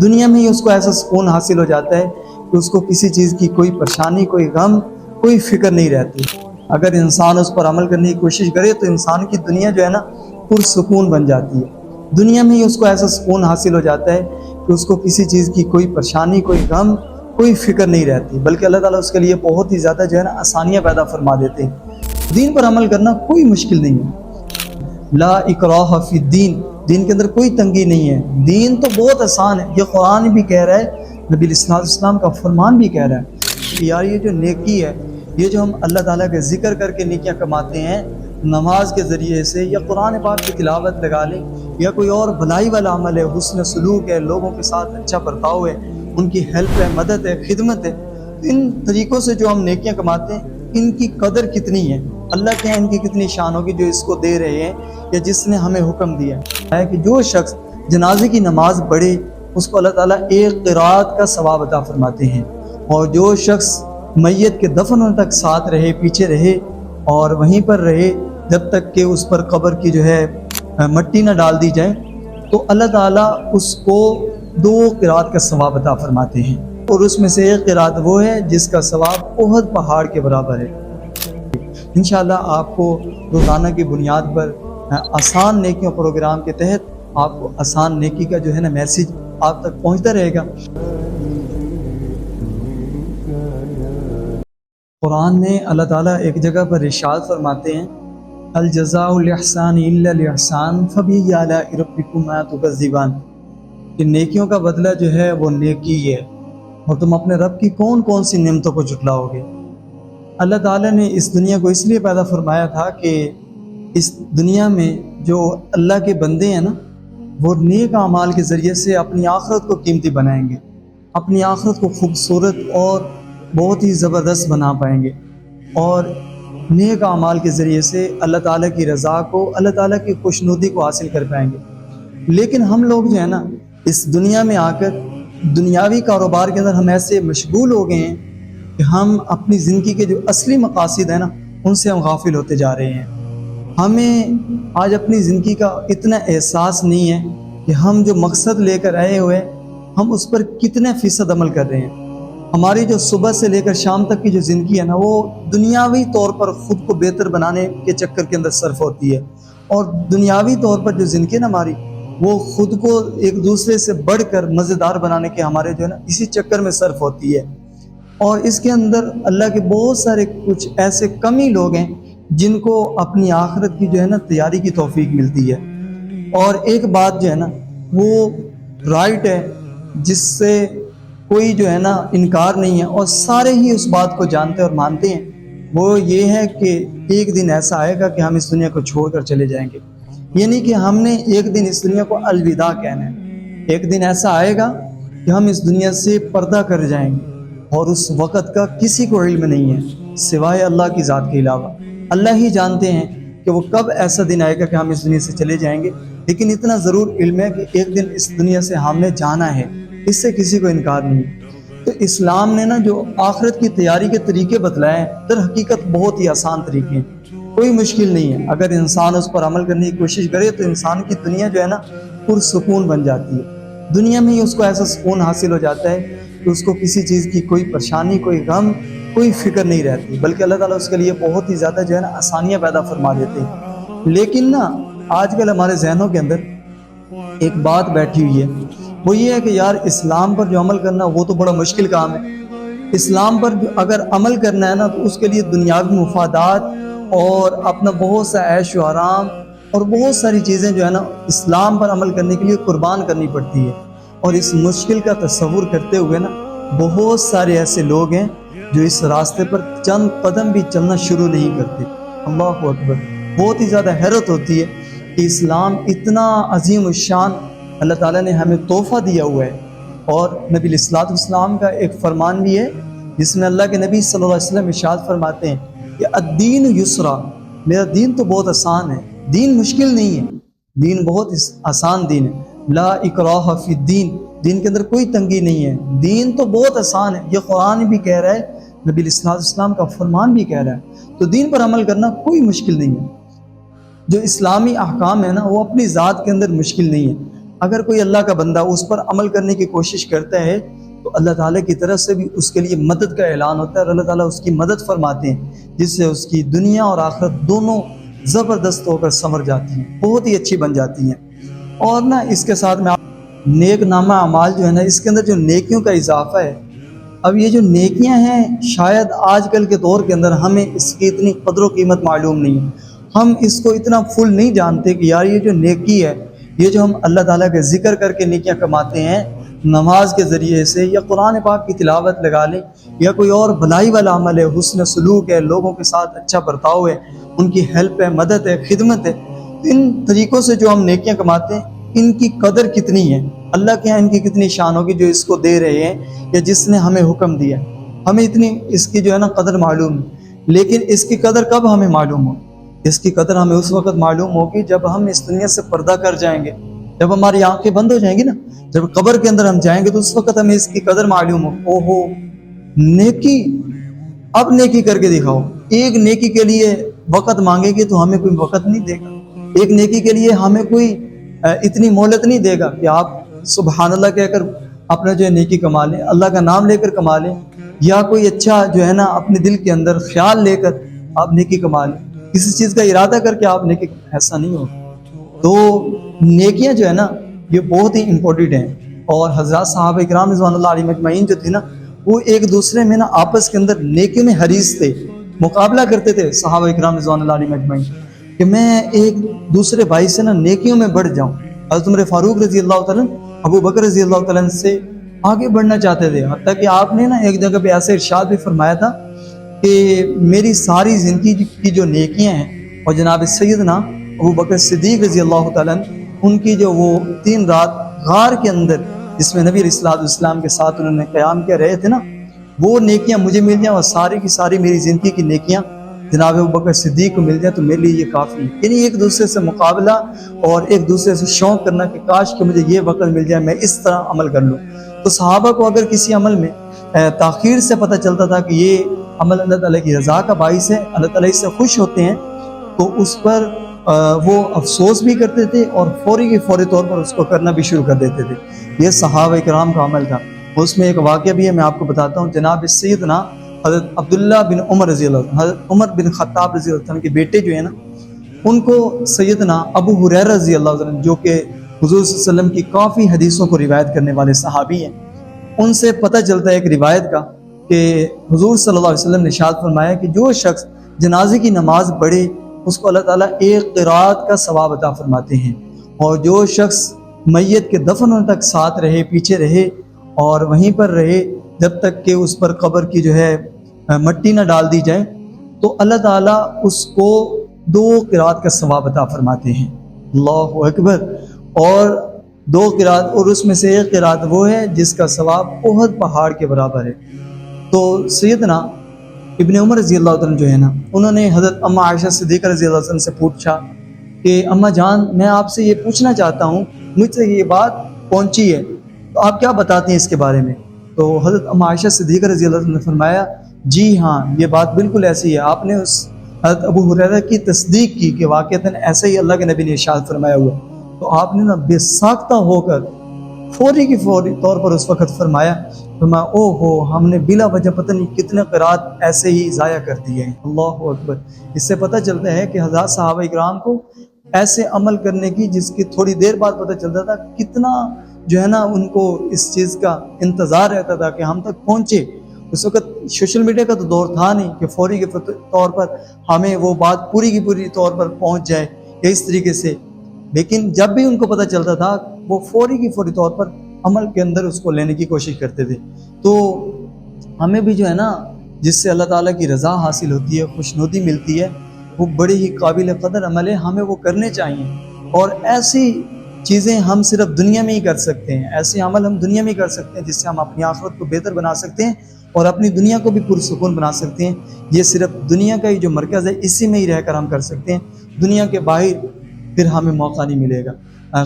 دنیا میں ہی اس کو ایسا سکون حاصل ہو جاتا ہے کہ اس کو کسی چیز کی کوئی پریشانی، کوئی غم، کوئی فکر نہیں رہتی۔ اگر انسان اس پر عمل کرنے کی کوشش کرے تو انسان کی دنیا جو ہے نا پرسکون بن جاتی ہے۔ دنیا میں ہی اس کو ایسا سکون حاصل ہو جاتا ہے کہ اس کو کسی چیز کی کوئی پریشانی، کوئی غم، کوئی فکر نہیں رہتی، بلکہ اللہ تعالیٰ اس کے لیے بہت ہی زیادہ جو ہے نا آسانیاں پیدا فرما دیتے ہیں۔ دین پر عمل کرنا کوئی مشکل نہیں ہے۔ لا اکراہ فی الدین، دین کے اندر کوئی تنگی نہیں ہے، دین تو بہت آسان ہے۔ یہ قرآن بھی کہہ رہا ہے، نبی علیہ السلام کا فرمان بھی کہہ رہا ہے کہ یار یہ جو نیکی ہے، یہ جو ہم اللہ تعالیٰ کے ذکر کر کے نیکیاں کماتے ہیں، نماز کے ذریعے سے یا قرآن پاک کی تلاوت لگا لیں یا کوئی اور بھلائی والا عمل ہے، حسن سلوک ہے، لوگوں کے ساتھ اچھا برتاؤ ہے، ان کی ہیلپ ہے، مدد ہے، خدمت ہے، ان طریقوں سے جو ہم نیکیاں کماتے ہیں ان کی قدر کتنی ہے، اللہ کے یہاں ان کی کتنی شان ہوگی جو اس کو دے رہے ہیں یا جس نے ہمیں حکم دیا ہے کہ جو شخص جنازے کی نماز پڑھے اس کو اللہ تعالیٰ ایک قرات کا ثواب عطا فرماتے ہیں، اور جو شخص میت کے دفن ہونے تک ساتھ رہے، پیچھے رہے اور وہیں پر رہے جب تک کہ اس پر قبر کی جو ہے مٹی نہ ڈال دی جائے، تو اللہ تعالیٰ اس کو 2 قرات کا ثواب عطا فرماتے ہیں، اور اس میں سے ایک قرات وہ ہے جس کا ثواب احد پہاڑ کے برابر ہے۔ انشاءاللہ آپ کو روزانہ کی بنیاد پر آسان نیکیوں پروگرام کے تحت آپ کو آسان نیکی کا جو ہے نا میسیج آپ تک پہنچتا رہے گا۔ قرآن میں اللہ تعالیٰ ایک جگہ پر ارشاد فرماتے ہیں الجزاء الاحسان الا الاحسان فبأي آلاء ربكما تكذبان، کہ نیکیوں کا بدلہ جو ہے وہ نیکی ہے، اور تم اپنے رب کی کون کون سی نعمتوں کو جھٹلاؤ گے۔ اللہ تعالیٰ نے اس دنیا کو اس لیے پیدا فرمایا تھا کہ اس دنیا میں جو اللہ کے بندے ہیں نا وہ نیک اعمال کے ذریعے سے اپنی آخرت کو قیمتی بنائیں گے، اپنی آخرت کو خوبصورت اور بہت ہی زبردست بنا پائیں گے، اور نیک اعمال کے ذریعے سے اللہ تعالیٰ کی رضا کو، اللہ تعالیٰ کی خوشنودی کو حاصل کر پائیں گے۔ لیکن ہم لوگ جو ہے نا اس دنیا میں آ کر دنیاوی کاروبار کے اندر ہم ایسے مشغول ہو گئے ہیں کہ ہم اپنی زندگی کے جو اصلی مقاصد ہیں نا ان سے ہم غافل ہوتے جا رہے ہیں۔ ہمیں آج اپنی زندگی کا اتنا احساس نہیں ہے کہ ہم جو مقصد لے کر آئے ہوئے ہم اس پر کتنے فیصد عمل کر رہے ہیں۔ ہماری جو صبح سے لے کر شام تک کی جو زندگی ہے نا وہ دنیاوی طور پر خود کو بہتر بنانے کے چکر کے اندر صرف ہوتی ہے، اور دنیاوی طور پر جو زندگی ہے نا ہماری وہ خود کو ایک دوسرے سے بڑھ کر مزیدار بنانے کے ہمارے جو ہے نا اسی چکر میں صرف ہوتی ہے۔ اور اس کے اندر اللہ کے بہت سارے کچھ ایسے کم ہی لوگ ہیں جن کو اپنی آخرت کی جو ہے نا تیاری کی توفیق ملتی ہے، اور ایک بات جو ہے نا وہ رائٹ ہے جس سے کوئی جو ہے نا انکار نہیں ہے، اور سارے ہی اس بات کو جانتے اور مانتے ہیں، وہ یہ ہے کہ ایک دن ایسا آئے گا کہ ہم اس دنیا کو چھوڑ کر چلے جائیں گے، یعنی کہ ہم نے ایک دن اس دنیا کو الوداع کہنا ہے۔ ایک دن ایسا آئے گا کہ ہم اس دنیا سے پردہ کر جائیں گے، اور اس وقت کا کسی کو علم نہیں ہے سوائے اللہ کی ذات کے علاوہ۔ اللہ ہی جانتے ہیں کہ وہ کب ایسا دن آئے گا کہ ہم اس دنیا سے چلے جائیں گے، لیکن اتنا ضرور علم ہے کہ ایک دن اس دنیا سے ہم نے جانا ہے، اس سے کسی کو انکار نہیں۔ تو اسلام نے نا جو آخرت کی تیاری کے طریقے بتلائے ہیں در حقیقت بہت ہی آسان طریقے ہیں، کوئی مشکل نہیں ہے۔ اگر انسان اس پر عمل کرنے کی کوشش کرے تو انسان کی دنیا جو ہے نا پرسکون بن جاتی ہے۔ دنیا میں ہی اس کو ایسا سکون حاصل ہو جاتا ہے کہ اس کو کسی چیز کی کوئی پریشانی، کوئی غم، کوئی فکر نہیں رہتی، بلکہ اللہ تعالیٰ اس کے لیے بہت ہی زیادہ جو ہے نا آسانیاں پیدا فرما دیتے ہیں۔ لیکن نا آج کل ہمارے ذہنوں کے اندر ایک بات بیٹھی ہوئی ہے، وہ یہ ہے کہ یار اسلام پر جو عمل کرنا وہ تو بڑا مشکل کام ہے۔ اسلام پر جو اگر عمل کرنا ہے نا تو اس کے لیے دنیاوی مفادات اور اپنا بہت سا عیش و آرام اور بہت ساری چیزیں جو ہے نا اسلام پر عمل کرنے کے لیے قربان کرنی پڑتی ہے، اور اس مشکل کا تصور کرتے ہوئے نا بہت سارے ایسے لوگ ہیں جو اس راستے پر چند قدم بھی چلنا شروع نہیں کرتے۔ اللہ اکبر، بہت ہی زیادہ حیرت ہوتی ہے کہ اسلام اتنا عظیم الشان اللہ تعالیٰ نے ہمیں تحفہ دیا ہوا ہے، اور نبی علیہ السلام کا ایک فرمان بھی ہے جس میں اللہ کے نبی صلی اللہ علیہ وسلم ارشاد فرماتے ہیں کہ الدین یسرا، میرا دین تو بہت آسان ہے، دین مشکل نہیں ہے، دین بہت آسان دین ہے۔ لا اکراہ فی الدین، دین کے اندر کوئی تنگی نہیں ہے، دین تو بہت آسان ہے۔ یہ قرآن بھی کہہ رہا ہے، نبی علیہ السلام کا فرمان بھی کہہ رہا ہے، تو دین پر عمل کرنا کوئی مشکل نہیں ہے۔ جو اسلامی احکام ہے نا وہ اپنی ذات کے اندر مشکل نہیں ہے، اگر کوئی اللہ کا بندہ اس پر عمل کرنے کی کوشش کرتا ہے تو اللہ تعالیٰ کی طرف سے بھی اس کے لیے مدد کا اعلان ہوتا ہے اور اللہ تعالیٰ اس کی مدد فرماتے ہیں، جس سے اس کی دنیا اور آخرت دونوں زبردست ہو کر سنور جاتی ہیں، بہت ہی اچھی بن جاتی ہیں۔ اور نا اس کے ساتھ میں نیک نامہ اعمال جو ہے نا، اس کے اندر جو نیکیوں کا اضافہ ہے، اب یہ جو نیکیاں ہیں شاید آج کل کے دور کے اندر ہمیں اس کی اتنی قدر و قیمت معلوم نہیں ہے، ہم اس کو اتنا فل نہیں جانتے کہ یار یہ جو نیکی ہے، یہ جو ہم اللہ تعالیٰ کے ذکر کر کے نیکیاں کماتے ہیں نماز کے ذریعے سے، یا قرآن پاک کی تلاوت لگا لیں، یا کوئی اور بھلائی والا عمل ہے، حسن سلوک ہے، لوگوں کے ساتھ اچھا برتاؤ ہے، ان کی ہیلپ ہے، مدد ہے، خدمت ہے، ان طریقوں سے جو ہم نیکیاں کماتے ہیں ان کی قدر کتنی ہے، اللہ کے یہاں ان کی کتنی شان ہوگی جو اس کو دے رہے ہیں یا جس نے ہمیں حکم دیا، ہمیں اتنی اس کی جو ہے نا قدر معلوم ہے۔ لیکن اس کی قدر کب ہمیں معلوم ہو؟ اس کی قدر ہمیں اس وقت معلوم ہوگی جب ہم اس دنیا سے پردہ کر جائیں گے، جب ہماری آنکھیں بند ہو جائیں گی نا، جب قبر کے اندر ہم جائیں گے تو اس وقت ہمیں اس کی قدر معلوم ہو۔ اوہو نیکی، اب نیکی کر کے دکھاؤ۔ ایک نیکی کے لیے وقت مانگے گی تو ہمیں کوئی وقت نہیں دے گا، ایک نیکی کے لیے ہمیں کوئی اتنی مہلت نہیں دے گا کہ آپ سبحان اللہ کہہ کر اپنا جو ہے نیکی کما لیں، اللہ کا نام لے کر کما لیں، یا کوئی اچھا جو ہے نا اپنے دل کے اندر خیال لے کر آپ نیکی کما لیں، کسی چیز کا ارادہ کر کے آپ نیکی، ایسا نہیں ہوگا۔ تو نیکیاں جو ہے نا یہ بہت ہی امپورٹنٹ ہیں، اور حضرات صحابہ اکرام رضوان اللہ علیہم اجمعین جو تھے نا، وہ ایک دوسرے میں نا آپس کے اندر نیکیوں میں حریص تھے، مقابلہ کرتے تھے صحابہ اکرام رضوان اللہ علیہم اجمعین کہ میں ایک دوسرے بھائی سے نا نیکیوں میں بڑھ جاؤں۔ حضرت عمر فاروق رضی اللہ تعالیٰ، ابو بکر رضی اللہ تعالیٰ سے آگے بڑھنا چاہتے تھے، حتیٰ کہ آپ نے نا ایک جگہ پہ ایسے ارشاد بھی فرمایا تھا کہ میری ساری زندگی کی جو نیکیاں ہیں، اور جناب سیدنا ابو بکر صدیق رضی اللہ تعالیٰ ان کی جو وہ 3 رات غار کے اندر جس میں نبی علیہ الصلوۃ والسلام کے ساتھ انہوں نے قیام کیا رہے تھے نا، وہ نیکیاں مجھے مل جائیں اور ساری کی ساری میری زندگی کی نیکیاں جناب ابو بکر صدیق کو مل جائے تو میرے لیے یہ کافی ہے۔ یعنی ایک دوسرے سے مقابلہ اور ایک دوسرے سے شوق کرنا کہ کاش کہ مجھے یہ وقت مل جائے، میں اس طرح عمل کر لوں۔ تو صحابہ کو اگر کسی عمل میں تاخیر سے پتہ چلتا تھا کہ یہ عمل اللہ تعالیٰ کی رضا کا باعث ہے، اللہ تعالیٰ اس سے خوش ہوتے ہیں، تو اس پر وہ افسوس بھی کرتے تھے اور فوری کے فوری طور پر اس کو کرنا بھی شروع کر دیتے تھے۔ یہ صحابہ کرام کا عمل تھا۔ اس میں ایک واقعہ بھی ہے، میں آپ کو بتاتا ہوں۔ جناب سیدنا حضرت عبداللہ بن عمر رضی اللہ عنہ، حضرت عمر بن خطاب رضی اللہ عنہ کے بیٹے جو ہیں نا، ان کو سیدنا ابو ہریرہ رضی اللہ عنہ، جو کہ حضور صلی اللہ علیہ وسلم کی کافی حدیثوں کو روایت کرنے والے صحابی ہیں، ان سے پتہ چلتا ہے ایک روایت کا کہ حضور صلی اللہ علیہ وسلم نے ارشاد فرمایا کہ جو شخص جنازے کی نماز پڑھے اس کو اللہ تعالیٰ ایک قرات کا ثواب عطا فرماتے ہیں، اور جو شخص میت کے دفن ہونے تک ساتھ رہے، پیچھے رہے اور وہیں پر رہے جب تک کہ اس پر قبر کی جو ہے مٹی نہ ڈال دی جائے، تو اللہ تعالیٰ اس کو 2 قرات کا ثواب عطا فرماتے ہیں۔ اللہ اکبر۔ اور 2 قرات، اور اس میں سے ایک قرات وہ ہے جس کا ثواب احد پہاڑ کے برابر ہے۔ تو سیدنا ابن عمر رضی اللہ عنہ جو ہے نا، انہوں نے حضرت اماں عائشہ صدیقہ رضی اللہ عنہ سے پوچھا کہ اماں جان، میں آپ سے یہ پوچھنا چاہتا ہوں، مجھ سے یہ بات پہنچی ہے تو آپ کیا بتاتے ہیں اس کے بارے میں؟ تو حضرت اماں عائشہ صدیقہ رضی اللہ عنہ نے فرمایا جی ہاں، یہ بات بالکل ایسی ہے، آپ نے اس حضرت ابو ہریرہ کی تصدیق کی کہ واقعتاً ایسے ہی اللہ کے نبی نے ارشاد فرمایا ہوا۔ تو آپ نے نا بے ساختہ ہو کر فوری کی فوری طور پر اس وقت فرمایا او ہو، ہم نے بلا وجہ پتہ نہیں کتنے قرات ایسے ہی ضائع کر دیے ہیں۔ اللہ اکبر۔ اس سے پتہ چلتا ہے کہ حضرات صحابہ اکرام کو ایسے عمل کرنے کی جس کی تھوڑی دیر بعد پتہ چلتا تھا، کتنا جو ہے نا ان کو اس چیز کا انتظار رہتا تھا کہ ہم تک پہنچے۔ اس وقت سوشل میڈیا کا تو دور تھا نہیں کہ فوری کے طور پر ہمیں وہ بات پوری کی پوری طور پر پہنچ جائے یا اس طریقے سے، لیکن جب بھی ان کو پتہ چلتا تھا وہ فوری کی فوری طور پر عمل کے اندر اس کو لینے کی کوشش کرتے تھے۔ تو ہمیں بھی جو ہے نا جس سے اللہ تعالیٰ کی رضا حاصل ہوتی ہے، خوشنودی ملتی ہے، وہ بڑی ہی قابل قدر عمل ہے، ہمیں وہ کرنے چاہیے۔ اور ایسی چیزیں ہم صرف دنیا میں ہی کر سکتے ہیں، ایسے عمل ہم دنیا میں کر سکتے ہیں جس سے ہم اپنی آخرت کو بہتر بنا سکتے ہیں اور اپنی دنیا کو بھی پرسکون بنا سکتے ہیں۔ یہ صرف دنیا کا ہی جو مرکز ہے اسی میں ہی رہ کر ہم کر سکتے ہیں، دنیا کے باہر پھر ہمیں موقع نہیں ملے گا۔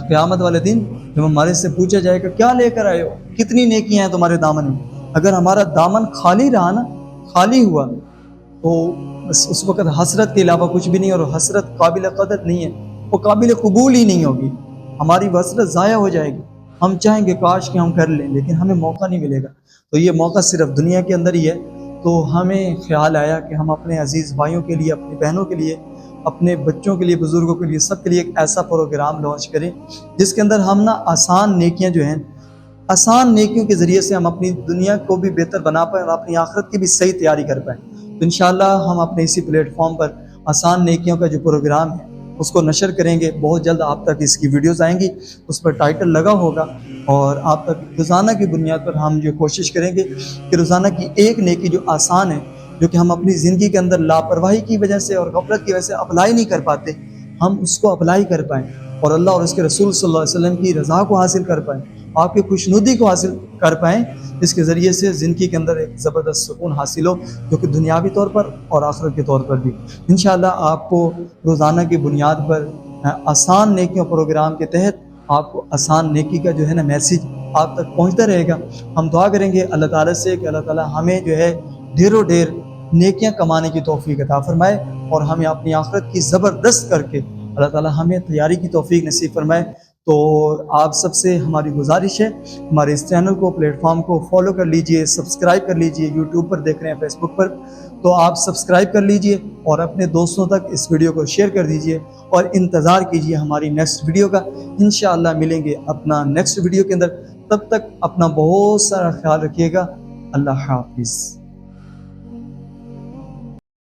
قیامت والے دن جب ہمارے سے پوچھا جائے گا کیا لے کر آئے ہو، کتنی نیکیاں ہیں تمہارے دامن میں، اگر ہمارا دامن خالی رہا نا، خالی ہوا، تو اس وقت حسرت کے علاوہ کچھ بھی نہیں، اور حسرت قابل قدر نہیں ہے، وہ قابل قبول ہی نہیں ہوگی۔ ہماری وصلت ضائع ہو جائے گی. ہم چاہیں گے کاش کہ ہم کر لیں، لیکن ہمیں موقع نہیں ملے گا. تو یہ موقع صرف دنیا کے اندر ہی ہے. تو ہمیں خیال آیا کہ ہم اپنے عزیز بھائیوں کے لیے، اپنی بہنوں کے لیے، اپنے بچوں کے لیے، بزرگوں کے لیے، سب کے لیے ایک ایسا پروگرام لانچ کریں جس کے اندر ہم نا آسان نیکیاں جو ہیں، آسان نیکیوں کے ذریعے سے ہم اپنی دنیا کو بھی بہتر بنا پائیں اور اپنی آخرت کی بھی صحیح تیاری کر پائیں. تو انشاءاللہ ہم اپنے اسی پلیٹ فارم پر آسان نیکیوں کا جو پروگرام ہے اس کو نشر کریں گے. بہت جلد آپ تک اس کی ویڈیوز آئیں گی، اس پر ٹائٹل لگا ہوگا، اور آپ تک روزانہ کی بنیاد پر ہم جو کوشش کریں گے کہ روزانہ کی ایک نیکی جو آسان ہے، جو کہ ہم اپنی زندگی کے اندر لاپرواہی کی وجہ سے اور غفلت کی وجہ سے اپلائی نہیں کر پاتے، ہم اس کو اپلائی کر پائیں اور اللہ اور اس کے رسول صلی اللہ علیہ وسلم کی رضا کو حاصل کر پائیں، آپ کی خوشنودی کو حاصل کر پائیں، جس کے ذریعے سے زندگی کے اندر ایک زبردست سکون حاصل ہو، جو کہ دنیاوی طور پر اور آخرت کے طور پر بھی. انشاءاللہ آپ کو روزانہ کی بنیاد پر آسان نیکیوں پروگرام کے تحت آپ کو آسان نیکی کا جو ہے نا میسیج آپ تک پہنچتا رہے گا. ہم دعا کریں گے اللہ تعالیٰ سے کہ اللہ تعالیٰ ہمیں جو ہے ڈھیر و ڈھیر نیکیاں کمانے کی توفیق عطا فرمائے، اور ہمیں اپنی آخرت کی زبردست کر کے اللہ تعالیٰ ہمیں تیاری کی توفیق نصیب فرمائے. تو آپ سب سے ہماری گزارش ہے، ہمارے اس چینل کو، پلیٹ فارم کو فالو کر لیجئے، سبسکرائب کر لیجئے. یوٹیوب پر دیکھ رہے ہیں، فیس بک پر، تو آپ سبسکرائب کر لیجئے اور اپنے دوستوں تک اس ویڈیو کو شیئر کر دیجئے، اور انتظار کیجئے ہماری نیکسٹ ویڈیو کا. انشاءاللہ ملیں گے اپنا نیکسٹ ویڈیو کے اندر. تب تک اپنا بہت سارا خیال رکھیے گا. اللہ حافظ.